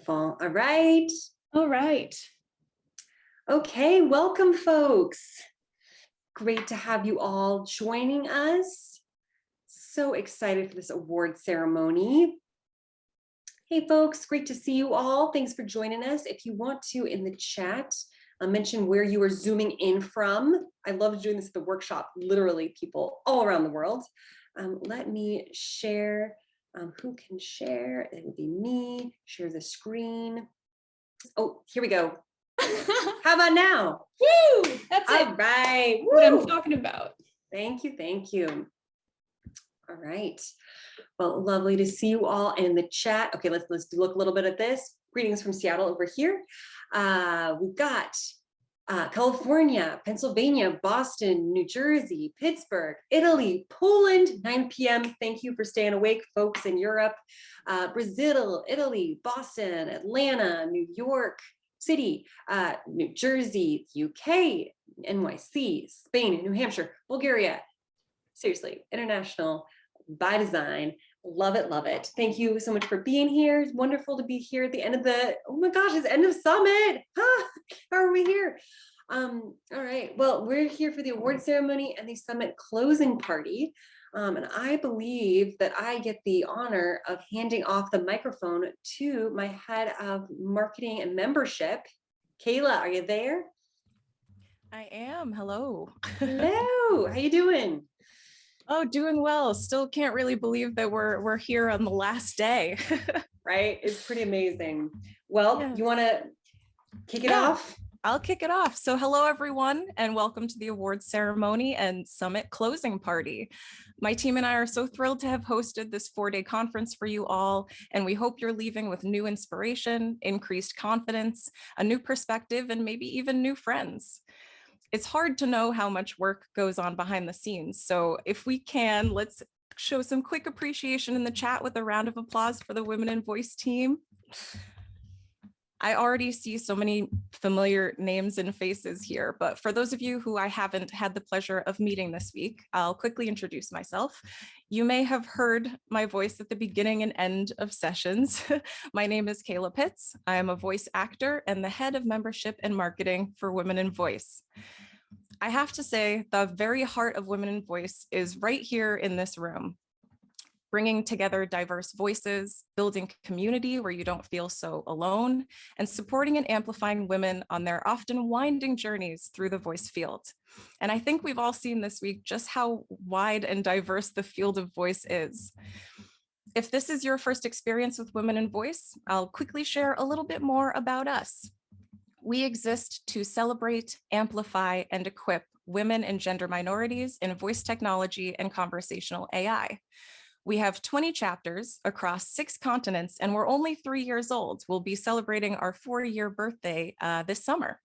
Beautiful. All right. All right. Okay, welcome, folks. Great to have you all joining us. So excited for this award ceremony. Hey, folks, great to see you all. Thanks for joining us. If you want to, in the chat, mention where you are zooming in from. I love doing this at the workshop, literally people all around the world. Let me share. Who can share? It would be me. Share the screen. Oh, here we go. How about now? Woo! That's All it. right. What Woo! I'm talking about. Thank you. Thank you. All right. Well, lovely to see you all in the chat. Okay, let's look a little bit at this. Greetings from Seattle over here. We've got California, Pennsylvania, Boston, New Jersey, Pittsburgh, Italy, Poland, 9 p.m. Thank you for staying awake, folks in Europe. Brazil, Italy, Boston, Atlanta, New York City, New Jersey, UK, NYC, Spain, New Hampshire, Bulgaria. Seriously, international by design. Love it, love it. Thank you so much for being here. It's wonderful to be here at the end of the, oh my gosh, it's end of summit. How are we here? All right, well, we're here for the award ceremony and the summit closing party. And I believe that I get the honor of handing off the microphone to my head of marketing and membership. Kayla, are you there? I am. Hello. Hello, how you doing? Oh, doing well. Still can't really believe that we're here on the last day. Right? It's pretty amazing. Well, Yeah. you want to kick it off? I'll kick it off. So hello, everyone, and welcome to the awards ceremony and summit closing party. My team and I are so thrilled to have hosted this 4-day conference for you all, and we hope you're leaving with new inspiration, increased confidence, a new perspective, and maybe even new friends. It's hard to know how much work goes on behind the scenes. So if we can, let's show some quick appreciation in the chat with a round of applause for the Women in Voice team. I already see so many familiar names and faces here, but for those of you who I haven't had the pleasure of meeting this week, I'll quickly introduce myself. You may have heard my voice at the beginning and end of sessions. My name is Kayla Pitts. I am a voice actor and the head of membership and marketing for Women in Voice. I have to say, the very heart of Women in Voice is right here in this room, bringing together diverse voices, building community where you don't feel so alone, and supporting and amplifying women on their often winding journeys through the voice field. And I think we've all seen this week just how wide and diverse the field of voice is. If this is your first experience with Women in Voice, I'll quickly share a little bit more about us. We exist to celebrate, amplify, and equip women and gender minorities in voice technology and conversational AI. We have 20 chapters across 6 continents, and we're only 3 years old. We'll be celebrating our 4-year birthday this summer.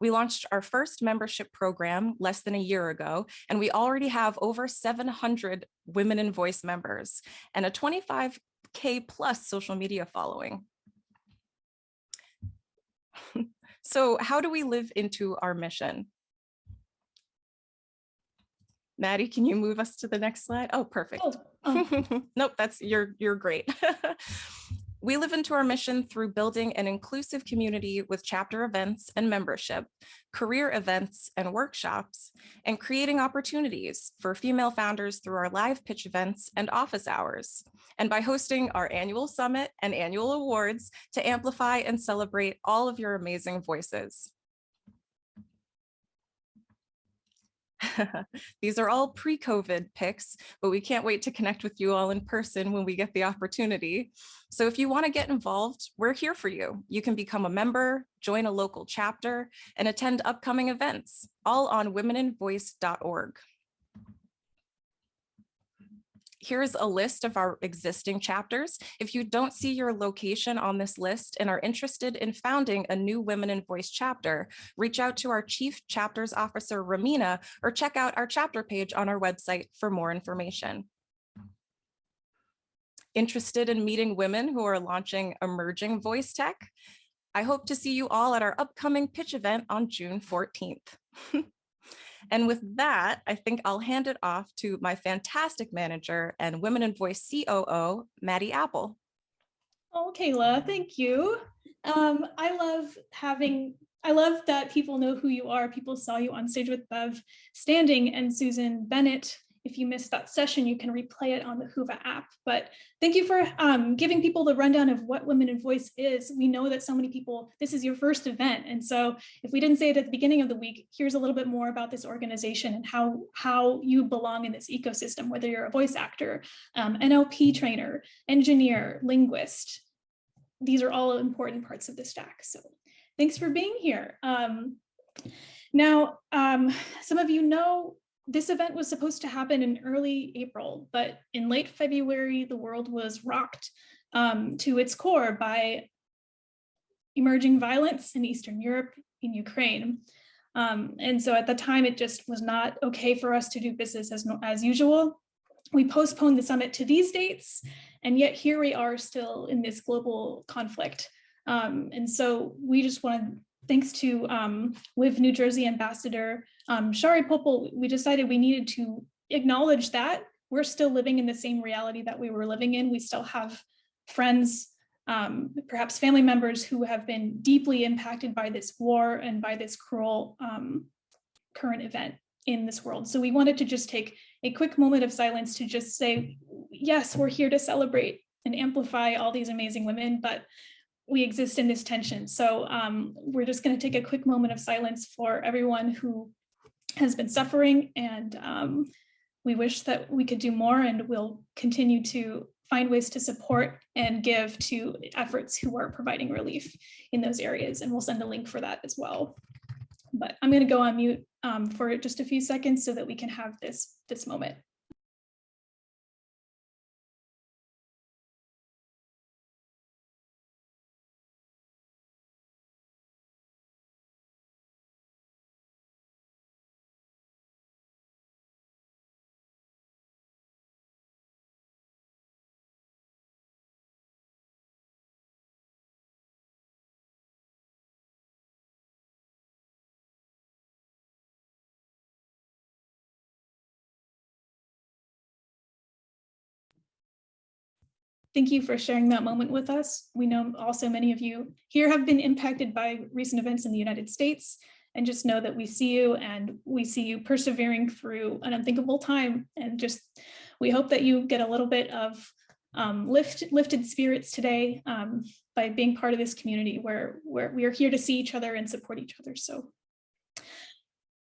We launched our first membership program less than a year ago, and we already have over 700 Women in Voice members and a 25K plus social media following. So how do we live into our mission? Maddie, can you move us to the next slide? Oh, perfect. Nope, you're great. We live into our mission through building an inclusive community with chapter events and membership, career events and workshops, and creating opportunities for female founders through our live pitch events and office hours, and by hosting our annual summit and annual awards to amplify and celebrate all of your amazing voices. These are all pre-COVID pics, but we can't wait to connect with you all in person when we get the opportunity. So if you want to get involved, we're here for you. You can become a member, join a local chapter, and attend upcoming events, all on womeninvoice.org. Here's a list of our existing chapters. If you don't see your location on this list and are interested in founding a new Women in Voice chapter, reach out to our Chief Chapters Officer, Ramina, or check out our chapter page on our website for more information. Interested in meeting women who are launching emerging voice tech? I hope to see you all at our upcoming pitch event on June 14th. And with that, I think I'll hand it off to my fantastic manager and Women in Voice COO, Maddie Apple. Oh, Kayla, thank you. I love that people know who you are. People saw you on stage with Bev Standing and Susan Bennett. If you missed that session, you can replay it on the Whova app. But thank you for giving people the rundown of what Women in Voice is. We know that so many people, this is your first event. And so if we didn't say it at the beginning of the week, here's a little bit more about this organization and how you belong in this ecosystem, whether you're a voice actor, NLP trainer, engineer, linguist. These are all important parts of the stack. So thanks for being here. Now, some of you know this event was supposed to happen in early April, but in late February, the world was rocked to its core by emerging violence in Eastern Europe, in Ukraine. And so at the time, it just was not okay for us to do business as usual. We postponed the summit to these dates, and yet here we are still in this global conflict. And so we just want, thanks to WIV New Jersey Ambassador Shari Popel, we decided we needed to acknowledge that we're still living in the same reality that we were living in. We still have friends, perhaps family members who have been deeply impacted by this war and by this cruel current event in this world. So we wanted to just take a quick moment of silence to just say, yes, we're here to celebrate and amplify all these amazing women, but we exist in this tension. So we're just going to take a quick moment of silence for everyone who has been suffering, and we wish that we could do more, and we'll continue to find ways to support and give to efforts who are providing relief in those areas, and we'll send a link for that as well. But I'm going to go on mute for just a few seconds so that we can have this moment. Thank you for sharing that moment with us. We know also many of you here have been impacted by recent events in the United States, and just know that we see you, and we see you persevering through an unthinkable time. And just, we hope that you get a little bit of lifted spirits today by being part of this community where we are here to see each other and support each other. So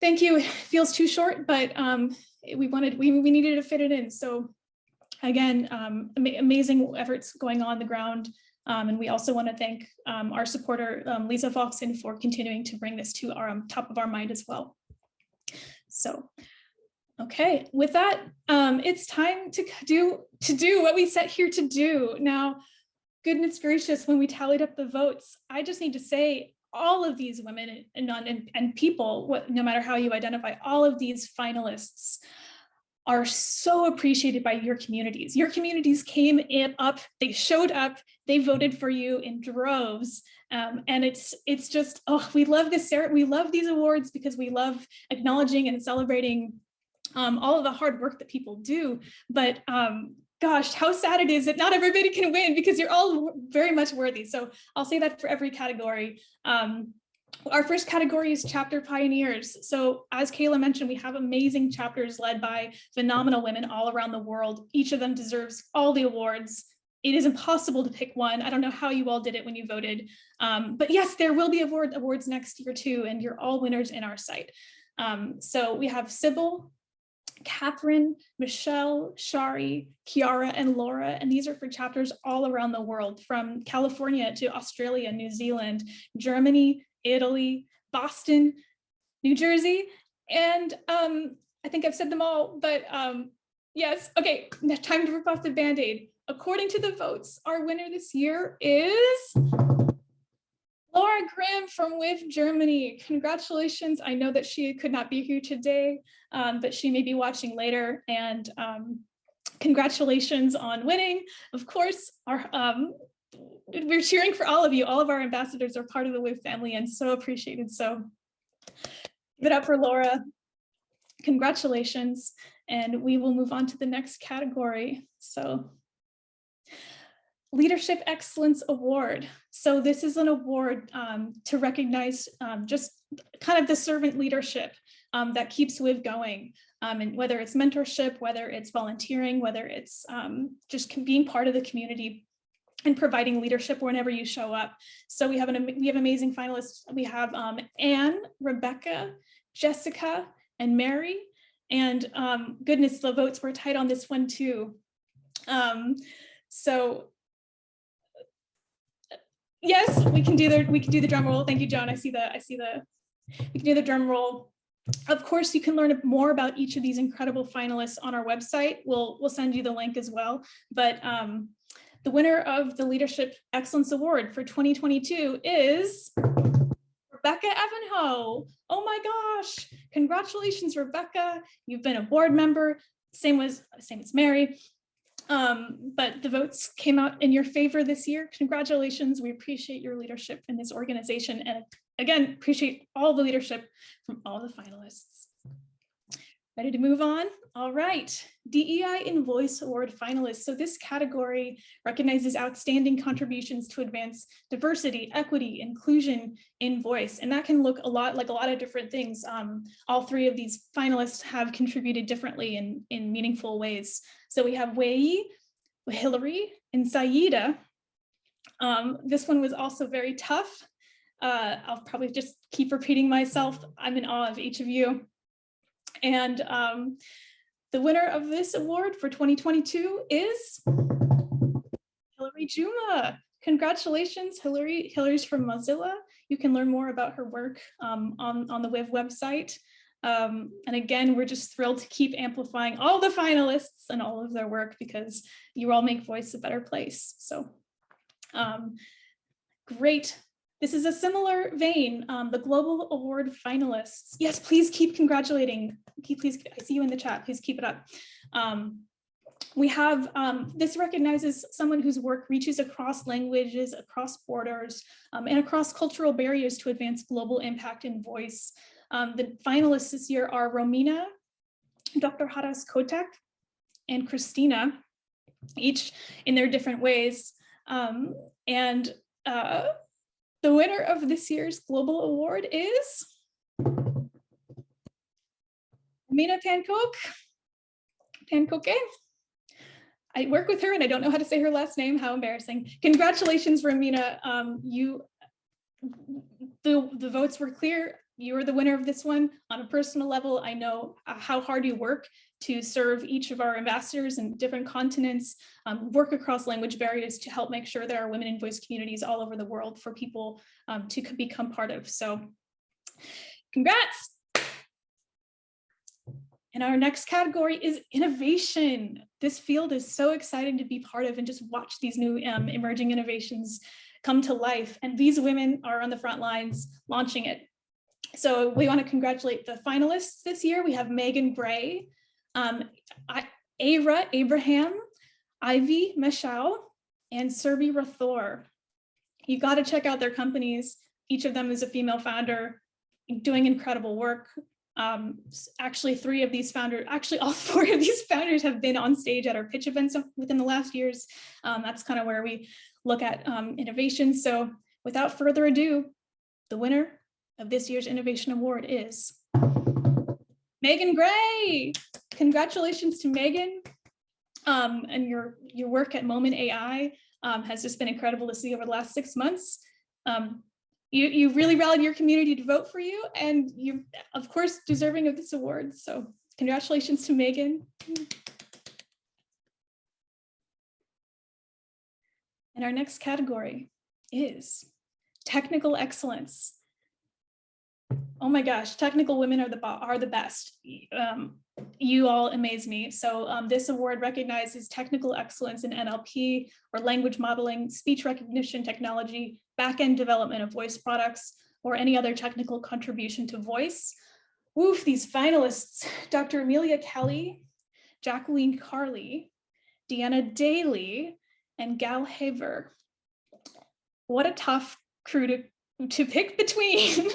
thank you. It feels too short, but we needed to fit it in. So again, amazing efforts going on the ground. And we also want to thank our supporter, Lisa Foxen, for continuing to bring this to our top of our mind as well. So, okay, with that, it's time to do what we set here to do. Now, goodness gracious, when we tallied up the votes, I just need to say, all of these women and people, no matter how you identify, all of these finalists are so appreciated by your communities. Your communities came up, they showed up, they voted for you in droves. And it's just, oh, we love this, we love these awards because we love acknowledging and celebrating all of the hard work that people do. But gosh, how sad it is that not everybody can win, because you're all very much worthy. So I'll say that for every category. Our first category is chapter pioneers. So as Kayla mentioned, we have amazing chapters led by phenomenal women all around the world. Each of them deserves all the awards. It is impossible to pick one. I don't know how you all did it when you voted. But yes, there will be awards next year too, and you're all winners in our sight. So we have Sybil, Catherine, Michelle, Shari, Kiara, and Laura. And these are for chapters all around the world, from California to Australia, New Zealand, Germany, Italy, Boston, New Jersey, and I think I've said them all, but yes, okay, time to rip off the Band-Aid. According to the votes, our winner this year is Laura Grimm from WIV Germany. Congratulations. I know that she could not be here today, but she may be watching later, and congratulations on winning. Of course, we're cheering for all of you. All of our ambassadors are part of the WIV family and so appreciated. So give it up for Laura. Congratulations. And we will move on to the next category. So Leadership Excellence Award. So this is an award to recognize just kind of the servant leadership that keeps WIV going. And whether it's mentorship, whether it's volunteering, whether it's just being part of the community and providing leadership whenever you show up. So we have amazing finalists. We have Anne, Rebecca, Jessica, and Mary. And goodness, the votes were tight on this one too. So yes, we can do the drum roll. Thank you, Joan. I see the we can do the drum roll. Of course, you can learn more about each of these incredible finalists on our website. We'll send you the link as well. But the winner of the Leadership Excellence Award for 2022 is Rebecca Evanhoe. Oh my gosh. Congratulations, Rebecca. You've been a board member. Same as Mary. But the votes came out in your favor this year. Congratulations. We appreciate your leadership in this organization. And again, appreciate all the leadership from all the finalists. Ready to move on? All right, DEI in Voice Award finalists. So this category recognizes outstanding contributions to advance diversity, equity, inclusion in voice. And that can look a lot like a lot of different things. All three of these finalists have contributed differently in meaningful ways. So we have Wei, Hillary, and Saida. This one was also very tough. I'll probably just keep repeating myself. I'm in awe of each of you. And the winner of this award for 2022 is Hillary Juma. Congratulations, Hillary. Hillary's from Mozilla. You can learn more about her work on the WIV website. And again, we're just thrilled to keep amplifying all the finalists and all of their work because you all make voice a better place. So great. This is a similar vein, the Global Award finalists. Yes, please keep congratulating. Please, I see you in the chat, please keep it up. We have, this recognizes someone whose work reaches across languages, across borders, and across cultural barriers to advance global impact and voice. The finalists this year are Romina, Dr. Haras Kotak, and Christina, each in their different ways. The winner of this year's Global Award is Romina Pancoke. I work with her and I don't know how to say her last name. How embarrassing. Congratulations, Romina. The votes were clear. You are the winner of this one. On a personal level, I know how hard you work to serve each of our ambassadors in different continents, work across language barriers to help make sure there are women in voice communities all over the world for people to become part of. So congrats. And our next category is innovation. This field is so exciting to be part of and just watch these new emerging innovations come to life. And these women are on the front lines launching it. So we want to congratulate the finalists this year. We have Megan Gray, Avra Abraham, Ivy Meshau, and Serbi Rathor. You got to check out their companies. Each of them is a female founder doing incredible work. Actually, all four of these founders have been on stage at our pitch events within the last years. That's kind of where we look at innovation. So without further ado, the winner of this year's Innovation Award is Megan Gray. Congratulations to Megan. And your work at Moment AI has just been incredible to see over the last 6 months. You really rallied your community to vote for you, and you're, of course, deserving of this award. So congratulations to Megan. And our next category is technical excellence. Oh my gosh, technical women are the best. You all amaze me. So this award recognizes technical excellence in NLP or language modeling, speech recognition technology, back-end development of voice products, or any other technical contribution to voice. Woof, these finalists, Dr. Amelia Kelly, Jacqueline Carley, Deanna Daly, and Gal Haver. What a tough crew to pick between.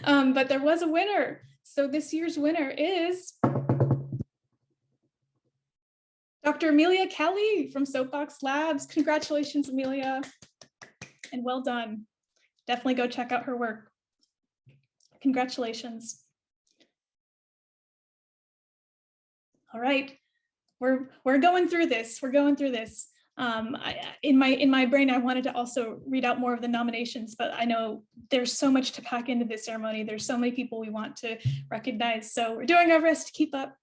But there was a winner. So this year's winner is Dr. Amelia Kelly from Soapbox Labs. Congratulations, Amelia, and well done. Definitely go check out her work. Congratulations. All right, we're going through this. We're going through this. In my brain, I wanted to also read out more of the nominations, but I know there's so much to pack into this ceremony. There's so many people we want to recognize. So we're doing our best to keep up.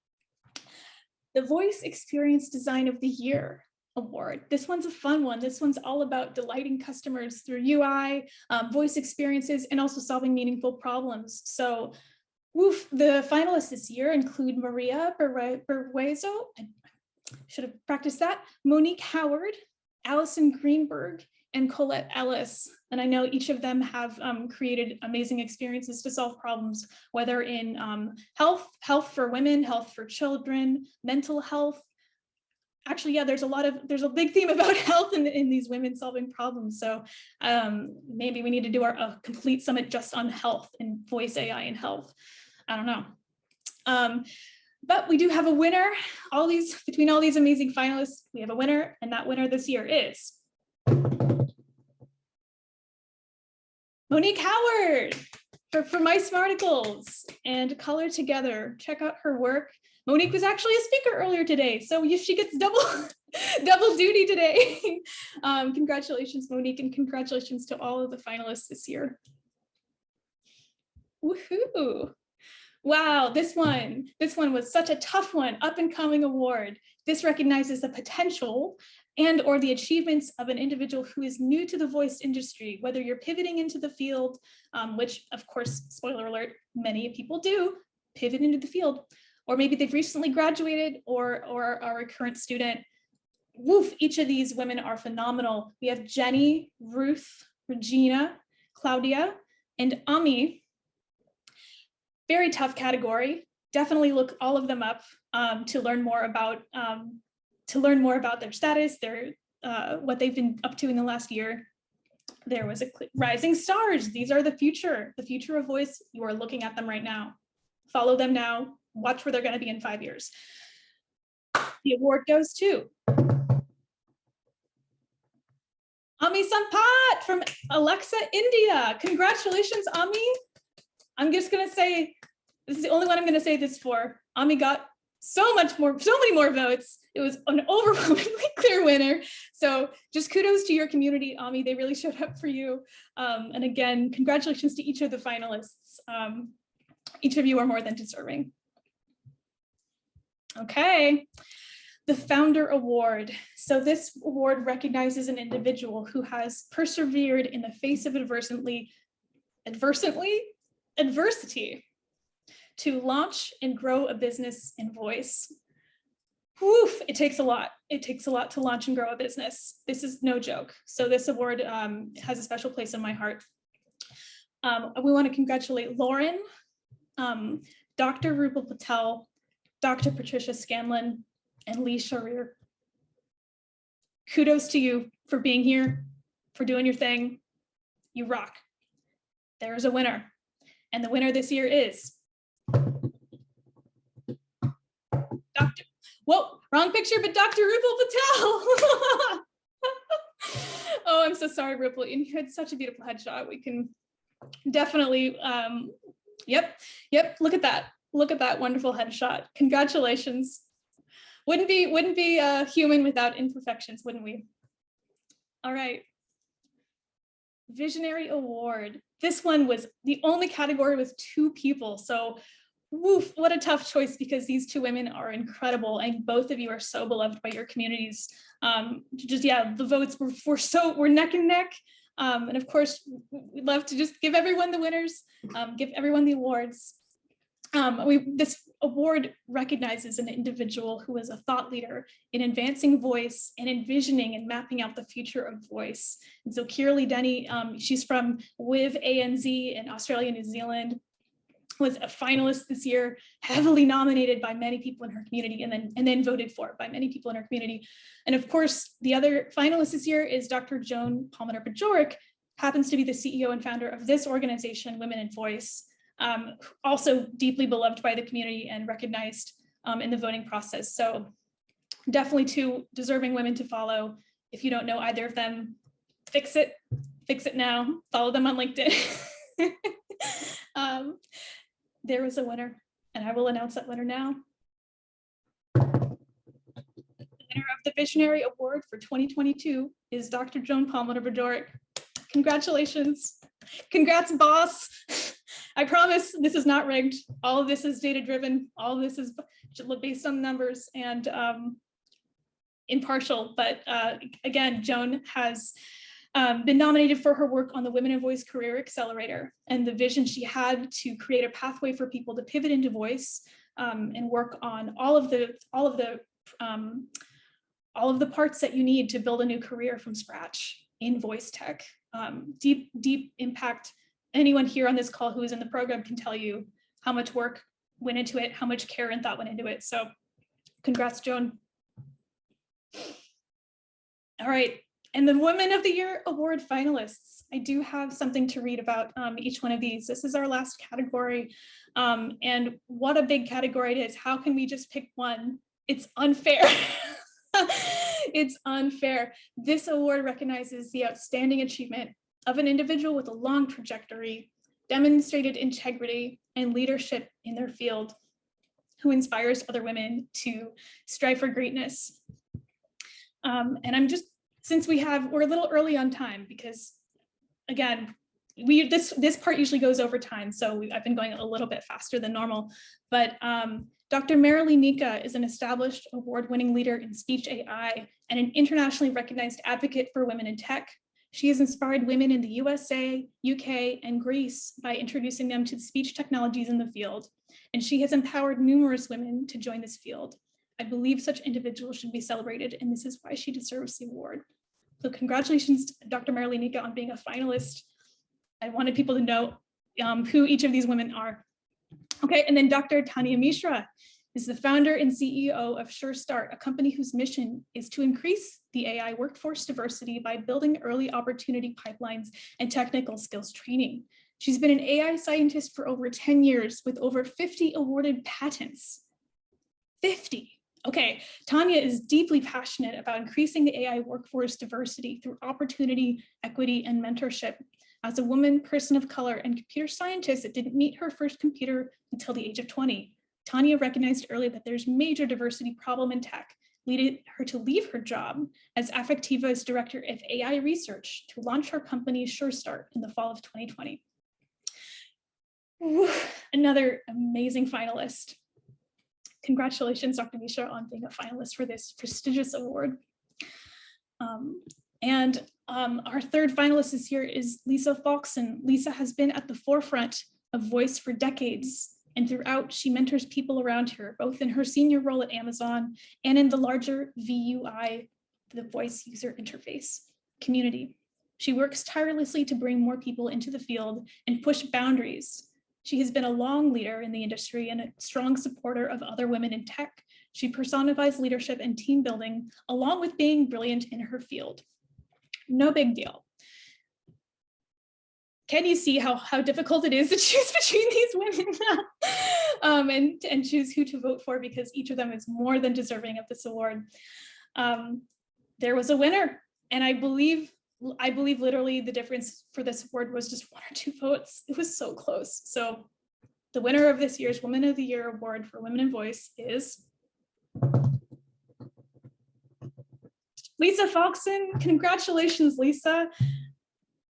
The Voice Experience Design of the Year Award. This one's a fun one. This one's all about delighting customers through UI, voice experiences, and also solving meaningful problems. So woof, the finalists this year include Maria Berguezo, I should have practiced that, Monique Howard, Allison Greenberg, and Colette Ellis. And I know each of them have created amazing experiences to solve problems, whether in health for women, health for children, mental health. Actually, yeah, there's a big theme about health in these women solving problems. So maybe we need to do a complete summit just on health and voice AI and health. I don't know. But we do have a winner. Between all these amazing finalists, we have a winner, and that winner this year is Monique Howard for My Smarticles and Color Together. Check out her work. Monique was actually a speaker earlier today, so she gets double duty today. Congratulations, Monique, and congratulations to all of the finalists this year. Woohoo! Wow, this one was such a tough one, up and coming award. This recognizes the potential and or the achievements of an individual who is new to the voice industry, whether you're pivoting into the field, which of course, spoiler alert, many people do pivot into the field, or maybe they've recently graduated or are a current student. Woof, each of these women are phenomenal. We have Jenny, Ruth, Regina, Claudia, and Ami. Very tough category. Definitely look all of them up to learn more about their status, what they've been up to in the last year. There was a rising stars. These are the future of voice. You are looking at them right now. Follow them now. Watch where they're going to be in 5 years. The award goes to Ami Sampat from Alexa, India. Congratulations, Ami. I'm just going to say, this is the only one I'm going to say this for. Ami got so many more votes. It was an overwhelmingly clear winner. So just kudos to your community, Ami. They really showed up for you. And again, congratulations to each of the finalists. Each of you are more than deserving. Okay, the Founder Award. So this award recognizes an individual who has persevered in the face of adversity to launch and grow a business in voice. Woof, it takes a lot. It takes a lot to launch and grow a business. This is no joke. So this award has a special place in my heart. We want to congratulate Lauren, Dr. Rupal Patel, Dr. Patricia Scanlon, and Lee Sharir. Kudos to you for being here, for doing your thing. You rock. There's a winner. And the winner this year is wrong picture, but Dr. Rupal Patel. Oh, I'm so sorry, Rupal. You had such a beautiful headshot. We can definitely, yep. Look at that. Look at that wonderful headshot. Congratulations. Wouldn't be human without imperfections, wouldn't we? All right. Visionary Award. This one was the only category with 2 people. So woof, what a tough choice, because these 2 women are incredible and both of you are so beloved by your communities. The votes were neck and neck. And of course, we'd love to just give everyone the winners, give everyone the awards. This award recognizes an individual who is a thought leader in advancing voice and envisioning and mapping out the future of voice. And so Kirli Denny, she's from WIV ANZ in Australia, New Zealand, was a finalist this year, heavily nominated by many people in her community, and then voted for by many people in her community. And of course, the other finalist this year is Dr. Joan Palmer-Bajorek, happens to be the CEO and founder of this organization, Women in Voice, also deeply beloved by the community and recognized in the voting process. So Definitely two deserving women to follow. If you don't know either of them, fix it now, follow them on LinkedIn. There was a winner, and I will announce that winner now. The winner of the Visionary Award for 2022 is Dr. Joan Palmer-Bedoric. Congratulations. Congrats, boss. I promise this is not rigged. All of this is data-driven. All of this is based on numbers and impartial. But again, Joan has been nominated for her work on the Women in Voice Career Accelerator and the vision she had to create a pathway for people to pivot into voice and work on all of the parts that you need to build a new career from scratch in voice tech. Deep impact. Anyone here on this call who is in the program can tell you how much work went into it, how much care and thought went into it. So congrats, Joan. All right. And the Women of the Year Award finalists. I do have something to read about each one of these. This is our last category. And what a big category it is. How can we just pick one? It's unfair. It's unfair. This award recognizes the outstanding achievement of an individual with a long trajectory, demonstrated integrity and leadership in their field, who inspires other women to strive for greatness. And I'm just, since we're a little early on time, because again, this part usually goes over time, so I've been going a little bit faster than normal, but Dr. Marilee Nika is an established award-winning leader in speech AI and an internationally recognized advocate for women in tech. She has inspired women in the USA, UK, and Greece by introducing them to the speech technologies in the field, and she has empowered numerous women to join this field. I believe such individuals should be celebrated, and this is why she deserves the award. So congratulations, Dr. Marilee Nika, on being a finalist. I wanted people to know who each of these women are. Okay, and then Dr. Tanya Mishra is the founder and CEO of SureStart, a company whose mission is to increase the AI workforce diversity by building early opportunity pipelines and technical skills training. She's been an AI scientist for over 10 years with over 50 awarded patents. 50. Okay, Tanya is deeply passionate about increasing the AI workforce diversity through opportunity, equity, and mentorship. As a woman, person of color, and computer scientist that didn't meet her first computer until the age of 20, Tanya recognized early that there's major diversity problem in tech, leading her to leave her job as Affectiva's director of AI research to launch her company SureStart in the fall of 2020. Whew, another amazing finalist. Congratulations, Dr. Mishra, on being a finalist for this prestigious award. Our third finalist this year is Lisa Foxen. Lisa has been at the forefront of voice for decades, and throughout, she mentors people around her, both in her senior role at Amazon and in the larger VUI, the voice user interface community. She works tirelessly to bring more people into the field and push boundaries. She has been a long leader in the industry and a strong supporter of other women in tech. She personifies leadership and team building, along with being brilliant in her field. No big deal. Can you see how difficult it is to choose between these women and choose who to vote for, because each of them is more than deserving of this award. There was a winner, and I believe literally the difference for this award was just 1 or 2 votes. It was so close. So the winner of this year's Women of the Year Award for Women in Voice is Lisa Foxen. Congratulations, Lisa.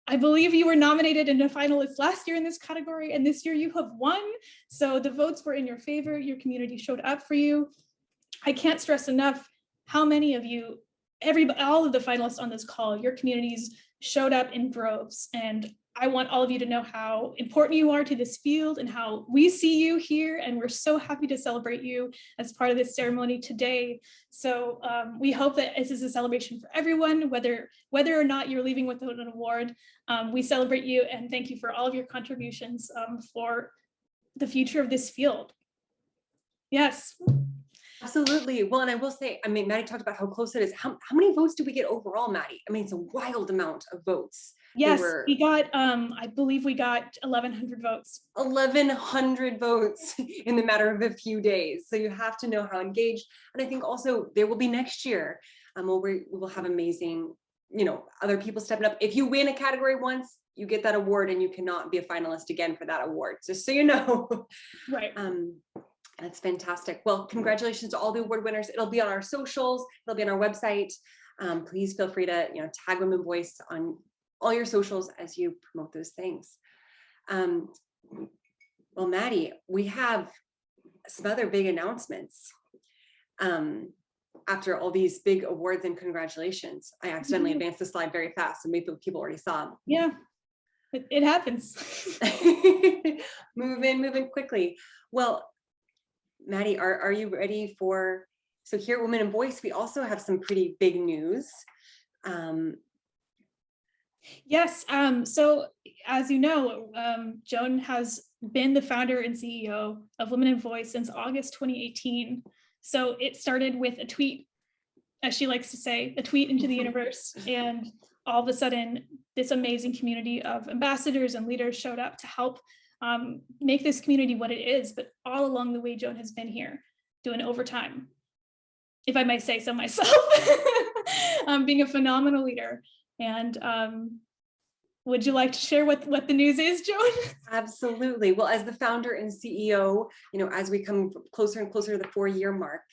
I believe you were nominated and a finalist last year in this category, and this year you have won. So the votes were in your favor. Your community showed up for you. I can't stress enough how many of you, all of the finalists on this call, your communities showed up in droves. And I want all of you to know how important you are to this field and how we see you here. And we're so happy to celebrate you as part of this ceremony today. So we hope that this is a celebration for everyone, whether or not you're leaving with an award. We celebrate you and thank you for all of your contributions for the future of this field. Yes. Absolutely. Well, and I will say, Maddie talked about how close it is. How many votes did we get overall, Maddie? It's a wild amount of votes. Yes, were we got, I believe we got 1,100 votes. 1,100 votes in the matter of a few days. So you have to know how engaged. And I think also there will be next year where we will have amazing, other people stepping up. If you win a category once, you get that award and you cannot be a finalist again for that award. Just so you know. Right. That's fantastic. Well, congratulations to all the award winners. It'll be on our socials. It'll be on our website. Please feel free to, tag Women Voice on all your socials as you promote those things. Well, Maddie, we have some other big announcements. After all these big awards and congratulations, I accidentally advanced the slide very fast, and maybe people already saw them. Yeah, it happens. moving quickly. Well, Maddie, are you ready for? So here at Women in Voice, we also have some pretty big news. Yes. So as you know, Joan has been the founder and CEO of Women in Voice since August 2018. So it started with a tweet, as she likes to say, a tweet into the universe. And all of a sudden, this amazing community of ambassadors and leaders showed up to help make this community what it is. But all along the way, Joan has been here doing overtime, if I may say so myself, being a phenomenal leader. And would you like to share what the news is, Joan? Absolutely. Well, as the founder and CEO, as we come closer and closer to the 4-year mark,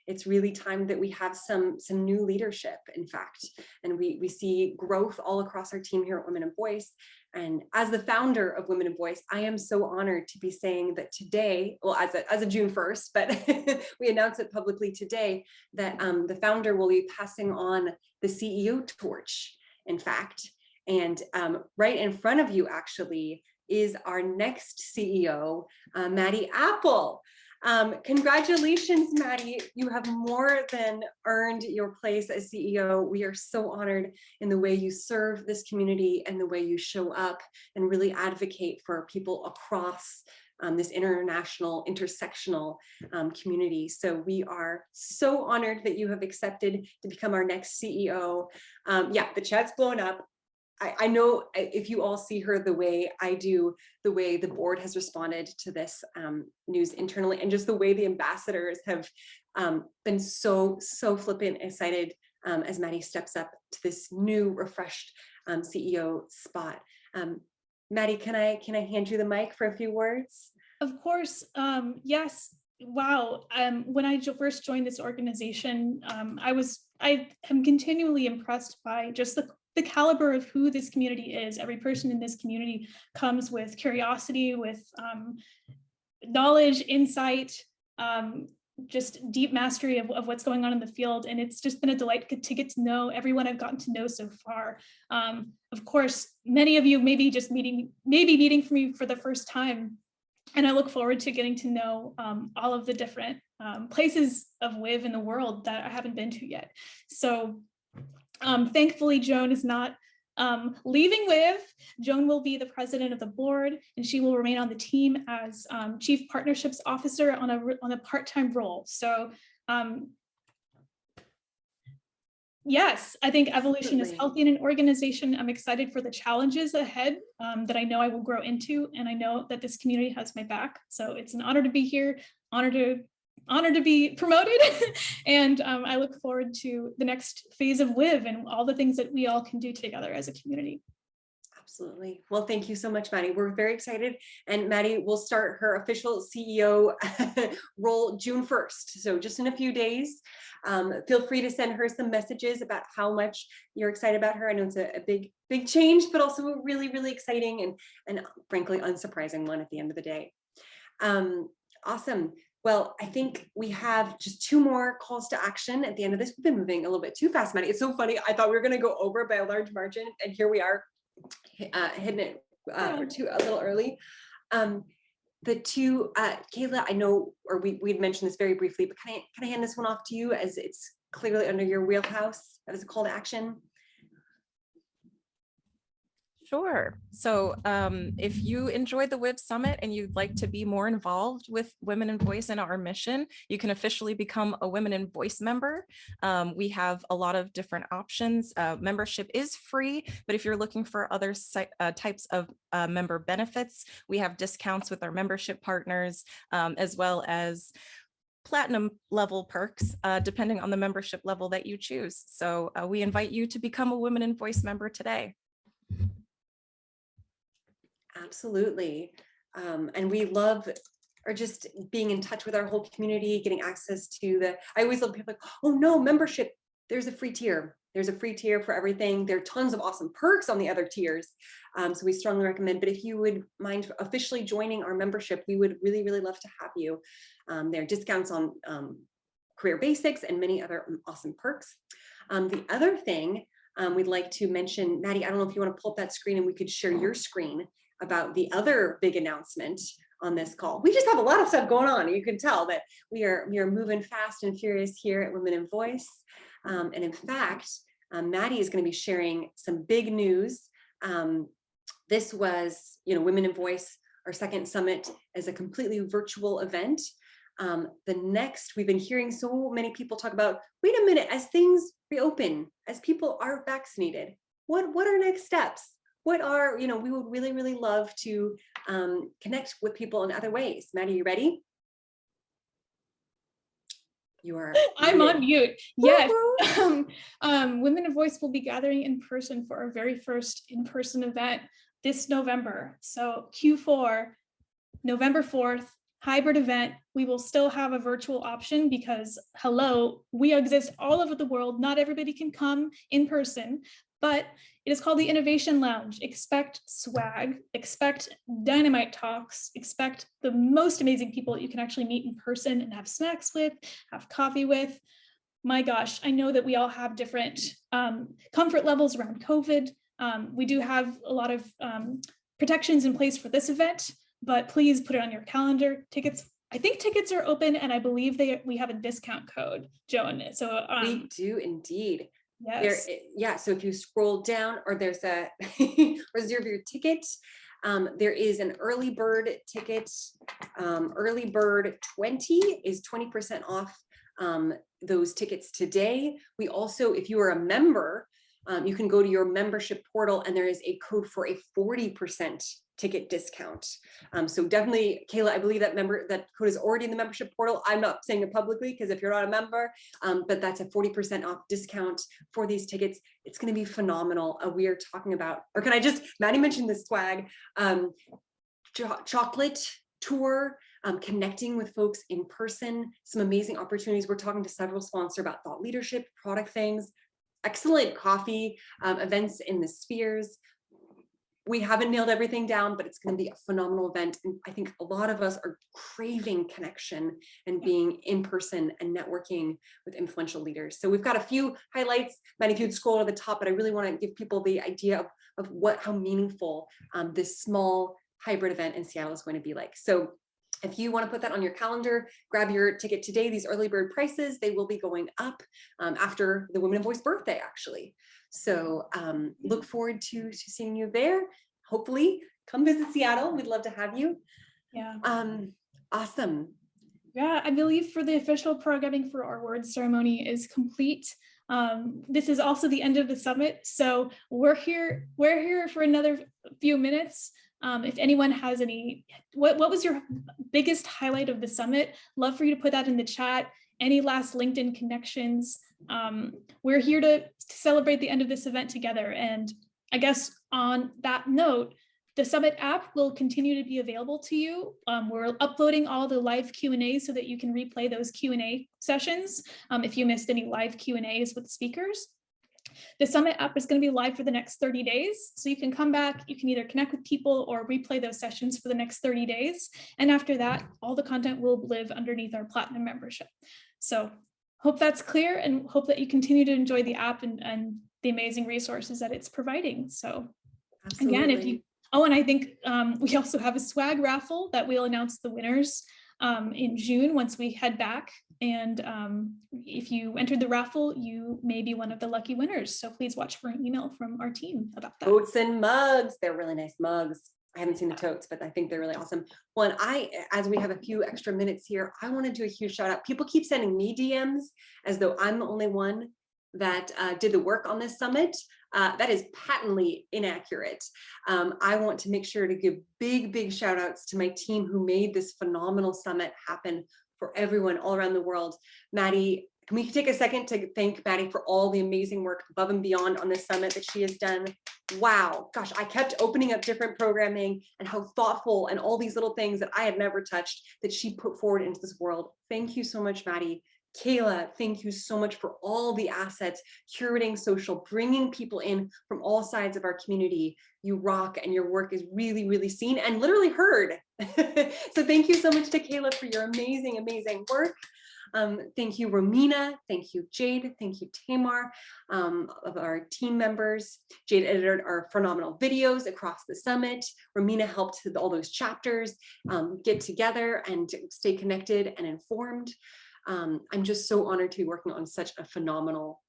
it's really time that we have some new leadership, in fact. And we see growth all across our team here at Women in Voice. And as the founder of Women in Voice, I am so honored to be saying that today, well, as of June 1st, but we announced it publicly today, that the founder will be passing on the CEO torch, in fact. And right in front of you, actually, is our next CEO, Maddie Apple. Congratulations, Maddie. You have more than earned your place as CEO. We are so honored in the way you serve this community and the way you show up and really advocate for people across this international, intersectional community. So we are so honored that you have accepted to become our next CEO. Yeah, the chat's blown up. I know if you all see her the way I do, the way the board has responded to this news internally, and just the way the ambassadors have been so flippant excited as Maddie steps up to this new refreshed CEO spot. Maddie, can I hand you the mic for a few words? Of course, yes. Wow. When I first joined this organization, I am continually impressed by just the caliber of who this community is. Every person in this community comes with curiosity, with knowledge, insight, just deep mastery of what's going on in the field. And it's just been a delight to get to know everyone I've gotten to know so far. Of course, many of you may be meeting for me for the first time. And I look forward to getting to know all of the different places of WIV in the world that I haven't been to yet. So thankfully, Joan is not leaving WIV. Joan will be the president of the board, and she will remain on the team as chief partnerships officer on a part-time role. So yes, I think evolution is healthy in an organization. I'm excited for the challenges ahead that I know I will grow into, and I know that this community has my back. So it's an honor to be here, honor to be promoted, and I look forward to the next phase of WIV and all the things that we all can do together as a community. Absolutely. Well, thank you so much, Maddie. We're very excited. And Maddie will start her official CEO role June 1st. So just in a few days. Feel free to send her some messages about how much you're excited about her. I know it's a big change, but also a really, really exciting and frankly, unsurprising one at the end of the day. Awesome. Well, I think we have just 2 more calls to action at the end of this. We've been moving a little bit too fast, Maddie. It's so funny. I thought we were going to go over by a large margin, and here we are hitting it a little early. The 2, Kayla, I know, or we'd mentioned this very briefly, but can I hand this one off to you, as it's clearly under your wheelhouse as a call to action? Sure. So if you enjoyed the WIB Summit and you'd like to be more involved with Women in Voice and our mission, you can officially become a Women in Voice member. We have a lot of different options. Membership is free, but if you're looking for other types of member benefits, we have discounts with our membership partners, as well as platinum level perks, depending on the membership level that you choose. So we invite you to become a Women in Voice member today. Absolutely. And we love or just being in touch with our whole community, getting access to I always love people like, oh no, membership, there's a free tier. There's a free tier for everything. There are tons of awesome perks on the other tiers. So we strongly recommend, but if you would mind officially joining our membership, we would really, really love to have you. There are discounts on career basics and many other awesome perks. The other thing we'd like to mention, Maddie, I don't know if you want to pull up that screen and we could share your screen about the other big announcement on this call. We just have a lot of stuff going on. You can tell that we are moving fast and furious here at Women in Voice. And in fact, Maddie is going to be sharing some big news. This was, Women in Voice, our second summit, as a completely virtual event. The next, we've been hearing so many people talk about, wait a minute, as things reopen, as people are vaccinated, what are next steps? What are, we would really, really love to connect with people in other ways. Maddie, you ready? You are. I'm on mute. Yes. Women in Voice will be gathering in person for our very first in-person event this November. So Q4, November 4th, hybrid event. We will still have a virtual option because, hello, we exist all over the world. Not everybody can come in person, but it is called the Innovation Lounge. Expect swag, expect dynamite talks, expect the most amazing people that you can actually meet in person and have snacks with, have coffee with. My gosh, I know that we all have different comfort levels around COVID. We do have a lot of protections in place for this event, but please put it on your calendar. I think tickets are open, and I believe we have a discount code, Joan. So we do indeed. Yes. So if you scroll down, or there's a reserve your ticket. There is an early bird ticket. Early bird 20 is 20% off those tickets today. We also, if you are a member, you can go to your membership portal and there is a code for a 40% ticket discount. So definitely, Kayla, I believe that code is already in the membership portal. I'm not saying it publicly because if you're not a member, but that's a 40% off discount for these tickets. It's going to be phenomenal. We are talking about, or can I just, Maddie mentioned this swag, chocolate tour, connecting with folks in person, some amazing opportunities. We're talking to several sponsors about thought leadership, product things, excellent coffee, events in the spheres. We haven't nailed everything down, but it's going to be a phenomenal event. And I think a lot of us are craving connection and being in person and networking with influential leaders. So we've got a few highlights. Maddie, if you'd scroll to the top, but I really want to give people the idea of how meaningful this small hybrid event in Seattle is going to be like. So if you want to put that on your calendar, grab your ticket today. These early bird prices, they will be going up after the Women in Voice birthday, actually. So look forward to seeing you there. Hopefully come visit Seattle. We'd love to have you. Yeah. Awesome. Yeah, I believe for the official programming for our awards ceremony is complete. This is also the end of the summit. So we're here for another few minutes. If anyone has what was your biggest highlight of the summit? Love for you to put that in the chat. Any last LinkedIn connections? We're here to celebrate the end of this event together. And I guess on that note, the Summit app will continue to be available to you. We're uploading all the live Q&As so that you can replay those Q&A sessions if you missed any live Q&As with speakers. The Summit app is going to be live for the next 30 days. So you can come back, you can either connect with people or replay those sessions for the next 30 days. And after that, all the content will live underneath our Platinum membership. So hope that's clear and hope that you continue to enjoy the app and the amazing resources that it's providing. So Absolutely. Again, and I think we also have a swag raffle that we'll announce the winners in June once we head back. And if you entered the raffle, you may be one of the lucky winners. So please watch for an email from our team about that. Totes and mugs. They're really nice mugs. I haven't seen the totes, but I think they're really awesome. Well, and as we have a few extra minutes here, I want to do a huge shout out. People keep sending me DMs as though I'm the only one that did the work on this summit. That is patently inaccurate. I want to make sure to give big shout outs to my team who made this phenomenal summit happen for everyone all around the world. Maddie, can we take a second to thank Maddie for all the amazing work above and beyond on this summit that she has done? Wow, gosh, I kept opening up different programming and how thoughtful and all these little things that I had never touched that she put forward into this world. Thank you so much, Maddie. Kayla, thank you so much for all the assets, curating social, bringing people in from all sides of our community. You rock, and your work is really seen and literally heard. So thank you so much to Kayla for your amazing work. Thank you, Romina. Thank you, Jade. Thank you, Tamar, of our team members. Jade edited our phenomenal videos across the summit. Romina helped all those chapters get together and stay connected and informed. I'm just so honored to be working on such a phenomenal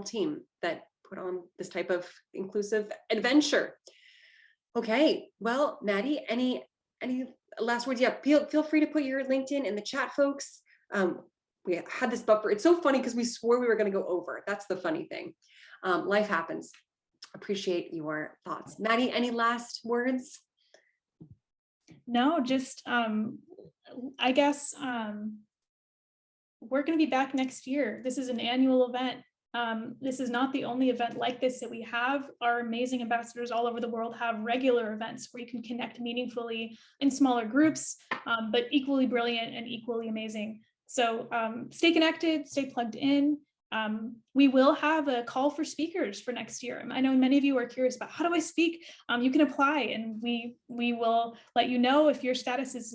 team that put on this type of inclusive adventure. Okay, well, Maddie, any last words? Yeah, feel free to put your LinkedIn in the chat, folks. We had this buffer. It's so funny because we swore we were going to go over. That's the funny thing. Life happens. Appreciate your thoughts. Maddie, any last words? No, just I guess we're going to be back next year. This is an annual event. This is not the only event like this that we have. Our amazing ambassadors all over the world have regular events where you can connect meaningfully in smaller groups, but equally brilliant and equally amazing. So stay connected, stay plugged in. We will have a call for speakers for next year. I know many of you are curious about how do I speak? You can apply, and we will let you know if your status is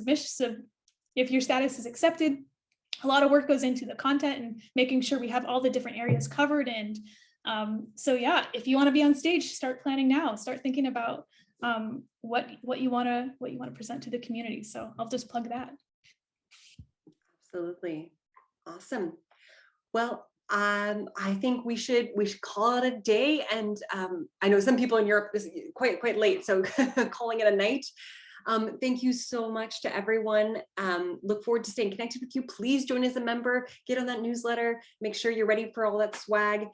accepted. A lot of work goes into the content and making sure we have all the different areas covered. And so yeah, if you want to be on stage, start planning now. Start thinking about what you want to present to the community. So I'll just plug that. Absolutely. Awesome. Well, I think we should call it a day. And I know some people in Europe, this is quite late, so calling it a night. Thank you so much to everyone. Look forward to staying connected with you. Please join as a member, get on that newsletter, make sure you're ready for all that swag,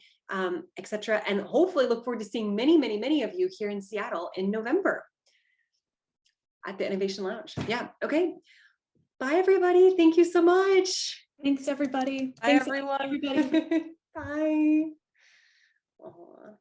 etc. And hopefully look forward to seeing many of you here in Seattle in November at the Innovation Lounge. Yeah, okay. Bye, everybody. Thank you so much. Thanks, everybody. Bye, Thanks, everyone. everybody. Bye. Aw.